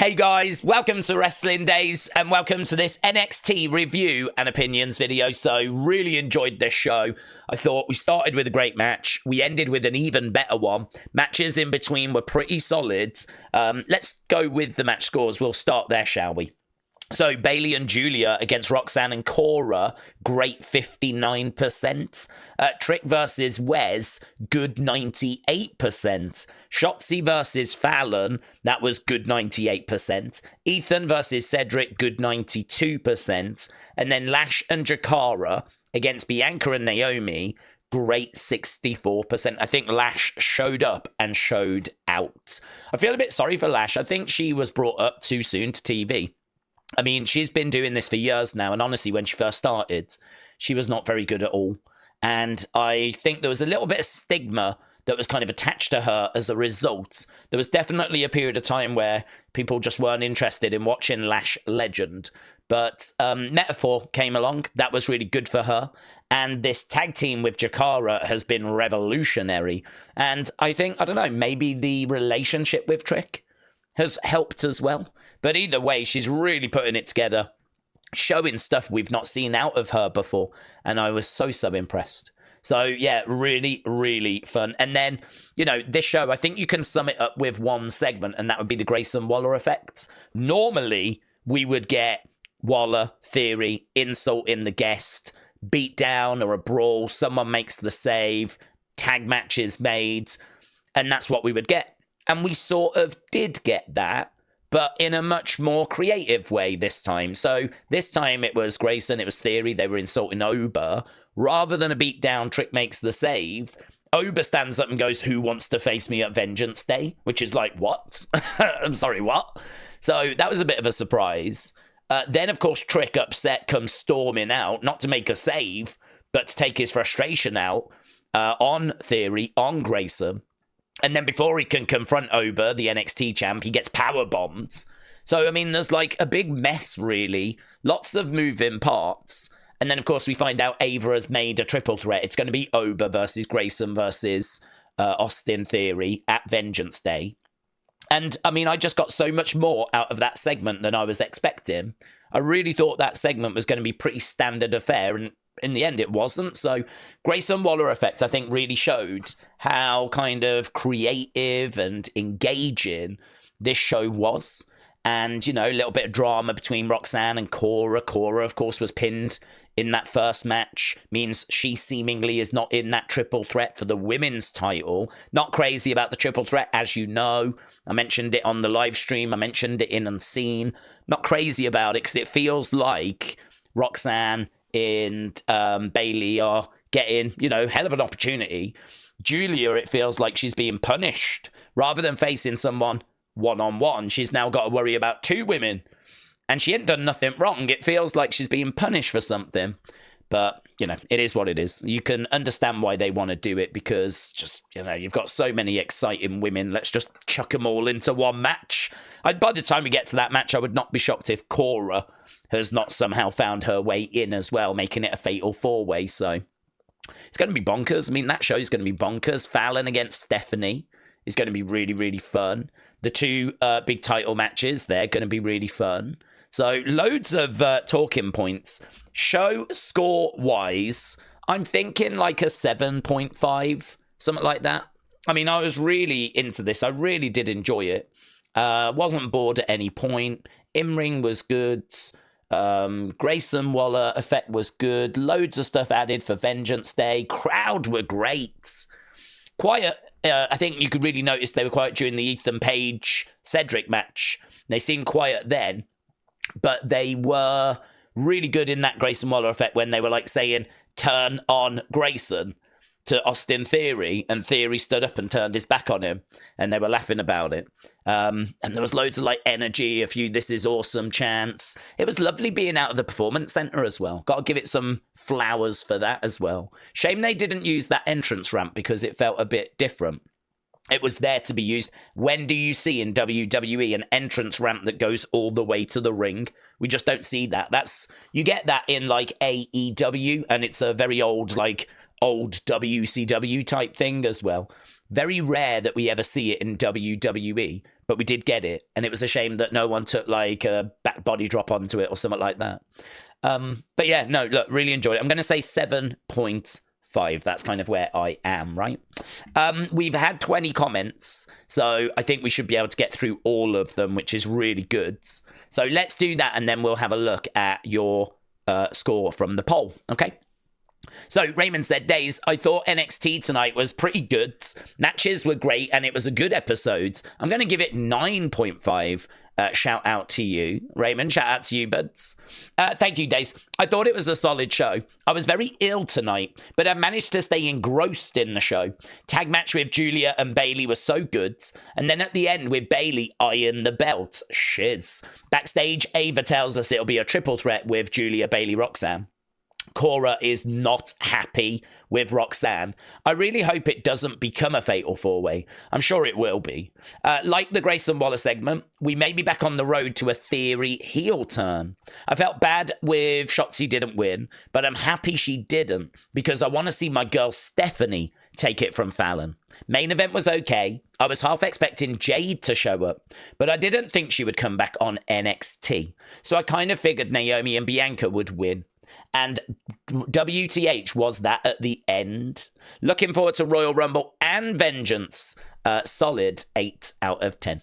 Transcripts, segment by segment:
Hey guys, welcome to Wrestling Daze and welcome to this NXT review and opinions video. So really enjoyed this show. I thought we started with a great match. We ended with an even better one. Matches in between were pretty solid. Let's go with the match scores. We'll start there, shall we? So, Bayley and Giulia against Roxanne and Cora, great 59%. Trick versus Wes, good 98%. Shotzi versus Fallon, that was good 98%. Ethan versus Cedric, good 92%. And then Lash and Jakara against Bianca and Naomi, great 64%. I think Lash showed up and showed out. I feel a bit sorry for Lash. I think she was brought up too soon to TV. I mean, she's been doing this for years now, and honestly, when she first started, she was not very good at all. And I think there was a little bit of stigma that was kind of attached to her as a result. There was definitely a period of time where people just weren't interested in watching Lash Legend. But Metaphor came along. That was really good for her. And this tag team with Jakara has been revolutionary. And I think, I don't know, maybe the relationship with Trick has helped as well. But either way, she's really putting it together, showing stuff we've not seen out of her before. And I was so impressed. So, yeah, really, really fun. And then, you know, this show, I think you can sum it up with one segment, and that would be the Grayson Waller effects. Normally, we would get Waller, Theory, insulting the guest, beat down or a brawl, someone makes the save, tag matches made, and that's what we would get. And we sort of did get that, but in a much more creative way this time. So this time it was Grayson, it was Theory, they were insulting Oba. Rather than a beatdown, Trick makes the save, Oba stands up and goes, "Who wants to face me at Vengeance Day?" Which is like, what? I'm sorry, what? So that was a bit of a surprise. Then, of course, Trick, upset, comes storming out, not to make a save, but to take his frustration out on Theory, on Grayson. And then before he can confront Oba, the NXT champ, he gets power bombed. So, I mean, there's like a big mess, really. Lots of moving parts. And then, of course, we find out Ava has made a triple threat. It's going to be Oba versus Grayson versus Austin Theory at Vengeance Day. And, I mean, I just got so much more out of that segment than I was expecting. I really thought that segment was going to be pretty standard affair, and in the end, it wasn't. So Grayson Waller effect, I think, really showed how kind of creative and engaging this show was. And, you know, a little bit of drama between Roxanne and Cora. Cora, of course, was pinned in that first match. Means she seemingly is not in that triple threat for the women's title. Not crazy about the triple threat, as you know. I mentioned it on the live stream. I mentioned it in Unseen. Not crazy about it because it feels like Roxanne and Bayley are getting, you know, hell of an opportunity. Giulia, it feels like she's being punished. Rather than facing someone one-on-one, she's now got to worry about two women. And she ain't done nothing wrong. It feels like she's being punished for something. But, you know, it is what it is. You can understand why they want to do it because just, you know, you've got so many exciting women. Let's just chuck them all into one match. By the time we get to that match, I would not be shocked if Cora has not somehow found her way in as well, making it a fatal four-way. So it's going to be bonkers. I mean, that show is going to be bonkers. Fallon against Stephanie is going to be really, really fun. The two big title matches, they're going to be really fun. So loads of talking points. Show score-wise, I'm thinking like a 7.5, something like that. I mean, I was really into this. I really did enjoy it. Wasn't bored at any point. In-ring was good. Grayson Waller effect was good. Loads of stuff added for Vengeance Day. Crowd were great. Quiet. I think you could really notice they were quiet during the Ethan Page Cedric match. They seemed quiet then, but they were really good in that Grayson Waller effect when they were like saying, "Turn on Grayson" to Austin Theory, and Theory stood up and turned his back on him, and they were laughing about it. And there was loads of like energy, a few "this is awesome" chants. It was lovely being out of the Performance Center as well. Got to give it some flowers for that as well. Shame they didn't use that entrance ramp because it felt a bit different. It was there to be used. When do you see in WWE an entrance ramp that goes all the way to the ring? We just don't see that. You get that in like AEW, and it's a very old like old WCW type thing as well. Very rare that we ever see it in WWE, but we did get it. And it was a shame that no one took like a back body drop onto it or something like that. But yeah, no, look, really enjoyed it. I'm going to say 7.5. That's kind of where I am, right? We've had 20 comments, so I think we should be able to get through all of them, which is really good. So let's do that, and then we'll have a look at your score from the poll, okay? So Raymond said, Daze, I thought NXT tonight was pretty good. Matches were great, and it was a good episode. I'm going to give it 9.5. Shout out to you, Raymond. Shout out to you, buds. Thank you, Daze. I thought it was a solid show. I was very ill tonight, but I managed to stay engrossed in the show. Tag match with Giulia and Bayley was so good. And then at the end with Bayley eyeing the belt. Shiz. Backstage, Ava tells us it'll be a triple threat with Giulia, Bayley, Roxanne. Cora is not happy with Roxanne. I really hope it doesn't become a fatal four-way. I'm sure it will be. Like the Grayson Waller segment, we may be back on the road to a theory heel turn. I felt bad with Shotzi didn't win, but I'm happy she didn't because I want to see my girl Stephanie take it from Fallon. Main event was okay. I was half expecting Jade to show up, but I didn't think she would come back on NXT. So I kind of figured Naomi and Bianca would win. And WTH was that at the end. Looking forward to Royal Rumble and Vengeance. Solid 8 out of 10.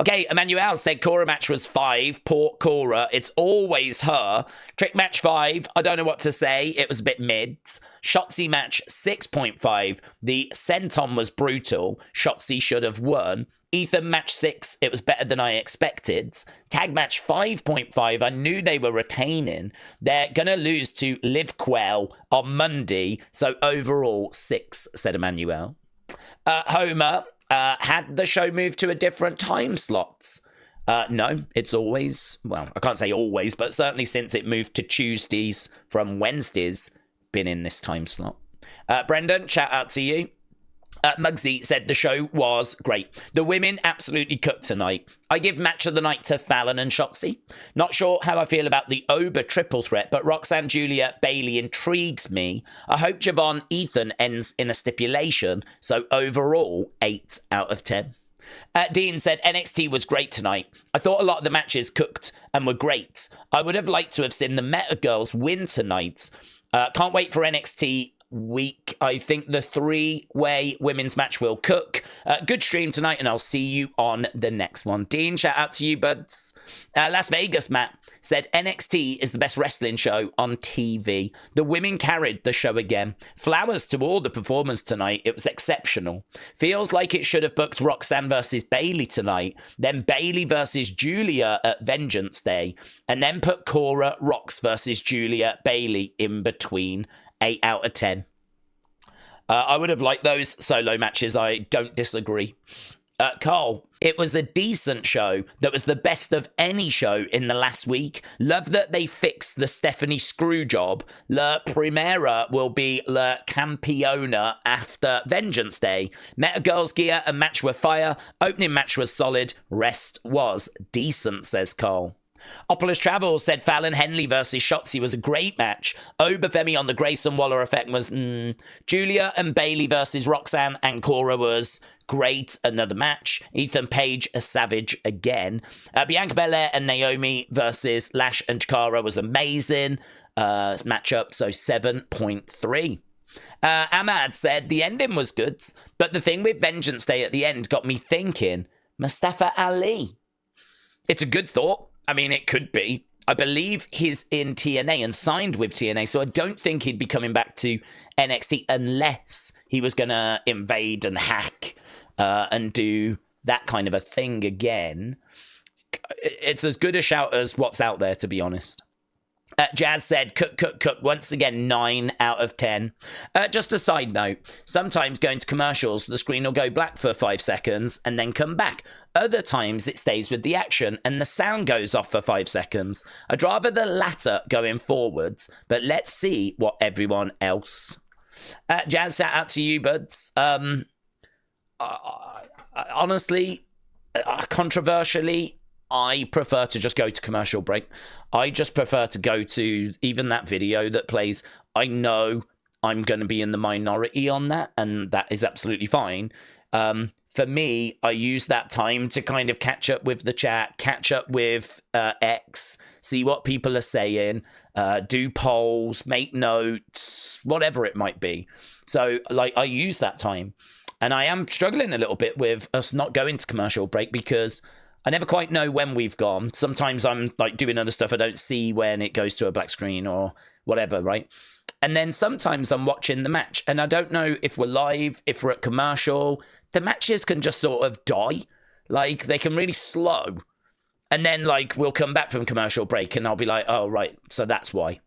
Okay, Emmanuel said Cora match was 5. Poor Cora. It's always her. Trick match 5. I don't know what to say. It was a bit mid. Shotzi match 6.5. The senton was brutal. Shotzi should have won. Ethan match 6, it was better than I expected. Tag match 5.5, I knew they were retaining. They're going to lose to Liv Quell on Monday, so overall 6, said Emmanuel. Homer, had the show moved to a different time slot? No, it's always, well, I can't say always, but certainly since it moved to Tuesdays from Wednesdays, been in this time slot. Brendan, shout out to you. Muggsy said the show was great. The women absolutely cooked tonight. I give match of the night to Fallon and Shotzi. Not sure how I feel about the Oba triple threat, but Roxanne, Giulia, Bayley intrigues me. I hope Javon Ethan ends in a stipulation, so overall 8 out of 10. Dean said NXT was great tonight. I thought a lot of the matches cooked and were great. I would have liked to have seen the Meta Girls win tonight. Can't wait for NXT week. I think the 3-way women's match will cook. Good stream tonight, and I'll see you on the next one. Dean, shout out to you, buds. Las Vegas Matt said NXT is the best wrestling show on TV. The women carried the show again. Flowers to all the performers tonight. It was exceptional. Feels like it should have booked Roxanne versus Bayley tonight, then Bayley versus Giulia at Vengeance Day, and then put Cora, Rox versus Giulia, Bayley in between. 8 out of 10. I would have liked those solo matches. I don't disagree. Carl, it was a decent show that was the best of any show in the last week. Love that they fixed the Stephanie screw job. La Primera will be La Campeona after Vengeance Day. Meta Girls gear and match were fire. Opening match was solid. Rest was decent, says Carl. Opulus Travel said Fallon Henley versus Shotzi was a great match. Oba Femi on the Grayson Waller effect was Giulia and Bayley versus Roxanne and Cora was great. Another match. Ethan Page a savage again. Bianca Belair and Naomi versus Lash and Jakara was amazing. Matchup, so 7.3. Ahmad said the ending was good, but the thing with Vengeance Day at the end got me thinking Mustafa Ali. It's a good thought. I mean, it could be. I believe he's in TNA and signed with TNA, so I don't think he'd be coming back to NXT unless he was going to invade and hack and do that kind of a thing again. It's as good a shout as what's out there, to be honest. Jazz said, cook. Once again, 9 out of 10. Just a side note, sometimes going to commercials, the screen will go black for 5 seconds and then come back. Other times it stays with the action and the sound goes off for 5 seconds. I'd rather the latter going forwards, but let's see what everyone else. Jazz, shout out to you, buds. Honestly, controversially, I prefer to just go to commercial break. I just prefer to go to even that video that plays. I know I'm going to be in the minority on that, and that is absolutely fine. For me, I use that time to kind of catch up with the chat, catch up with X, see what people are saying, do polls, make notes, whatever it might be. So, like, I use that time. And I am struggling a little bit with us not going to commercial break because I never quite know when we've gone. Sometimes I'm, like, doing other stuff I don't see when it goes to a black screen or whatever, right? And then sometimes I'm watching the match and I don't know if we're live, if we're at commercial. The matches can just sort of die. Like, they can really slow. And then, like, we'll come back from commercial break and I'll be like, oh, right, so that's why.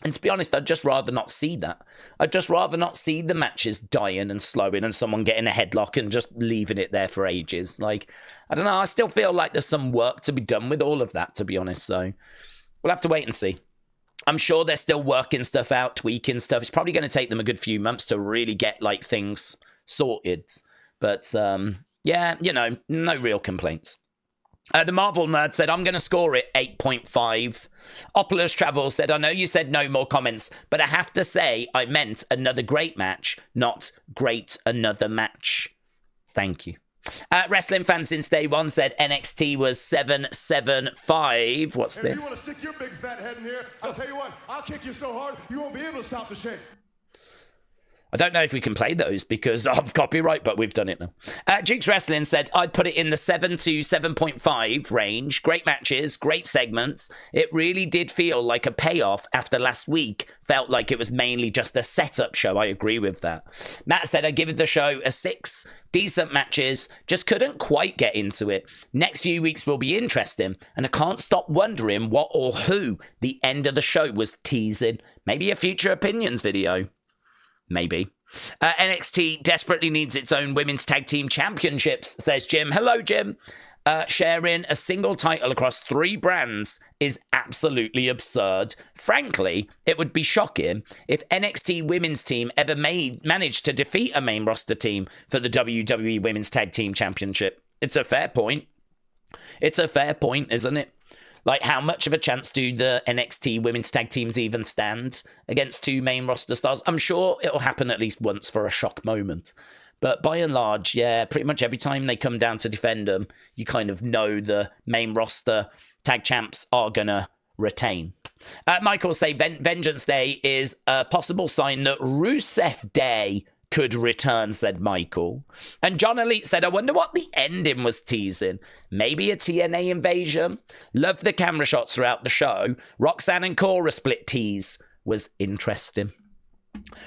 And to be honest, I'd just rather not see that. I'd just rather not see the matches dying and slowing and someone getting a headlock and just leaving it there for ages. Like, I don't know, I still feel like there's some work to be done with all of that, to be honest. So we'll have to wait and see. I'm sure they're still working stuff out, tweaking stuff. It's probably going to take them a good few months to really get, like, things sorted. But, yeah, you know, no real complaints. The Marvel Nerd said, I'm going to score it 8.5. Opulus Travel said, I know you said no more comments, but I have to say I meant another great match, not great another match. Thank you. Wrestling Fans Since Day One said NXT was 775. What's this? If you want to stick your big fat head in here, I'll tell you what, I'll kick you so hard, you won't be able to stop the shake. I don't know if we can play those because of copyright, but we've done it now. Duke's Wrestling said, I'd put it in the 7 to 7.5 range. Great matches, great segments. It really did feel like a payoff after last week. Felt like it was mainly just a setup show. I agree with that. Matt said, I give the show a 6. Decent matches, just couldn't quite get into it. Next few weeks will be interesting, and I can't stop wondering what or who the end of the show was teasing. Maybe a future opinions video. Maybe. NXT desperately needs its own women's tag team championships, says Jim. Hello, Jim. Sharing a single title across 3 brands is absolutely absurd. Frankly, it would be shocking if NXT women's team ever managed to defeat a main roster team for the WWE Women's Tag Team Championship. It's a fair point. It's a fair point, isn't it? Like, how much of a chance do the NXT women's tag teams even stand against 2 main roster stars? I'm sure it'll happen at least once for a shock moment. But by and large, yeah, pretty much every time they come down to defend them, you kind of know the main roster tag champs are going to retain. Michael say Vengeance Day is a possible sign that Rusev Day could return, said Michael. And John Elite said, I wonder what the ending was teasing. Maybe a TNA invasion? Loved the camera shots throughout the show. Roxanne and Cora split tease was interesting.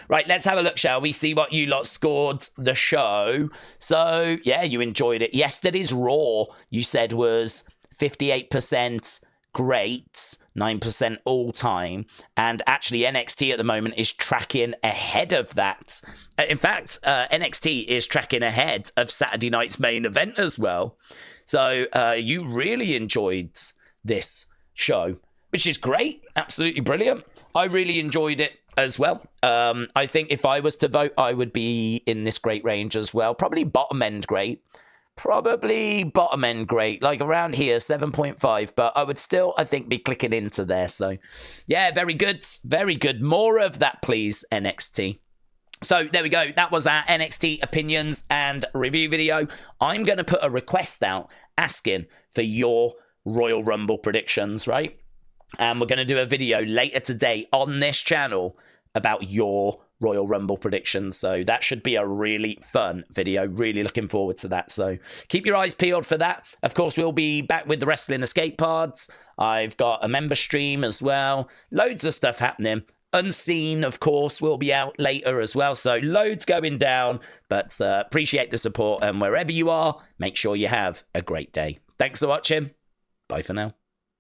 Right, let's have a look, shall we? See what you lot scored the show. So, yeah, you enjoyed it. Yesterday's Raw, you said, was 58% great, 9% all time, and actually NXT at the moment is tracking ahead of that. In fact, NXT is tracking ahead of Saturday night's main event as well. So you really enjoyed this show, which is great, absolutely brilliant. I really enjoyed it as well. I think if I was to vote, I would be in this great range as well. Probably bottom end great. Probably bottom end great, like around here, 7.5, but I would still, I think, be clicking into there. So, yeah, very good, very good. More of that, please, NXT. So, there we go. That was our NXT opinions and review video. I'm going to put a request out asking for your Royal Rumble predictions, right? And we're going to do a video later today on this channel about your Royal Rumble predictions. So that should be a really fun video. Really looking forward to that. So keep your eyes peeled for that. Of course, we'll be back with the Wrestling Escape Pods. I've got a member stream as well. Loads of stuff happening. Unseen, of course, will be out later as well. So loads going down. But appreciate the support. And wherever you are, make sure you have a great day. Thanks for watching. Bye for now.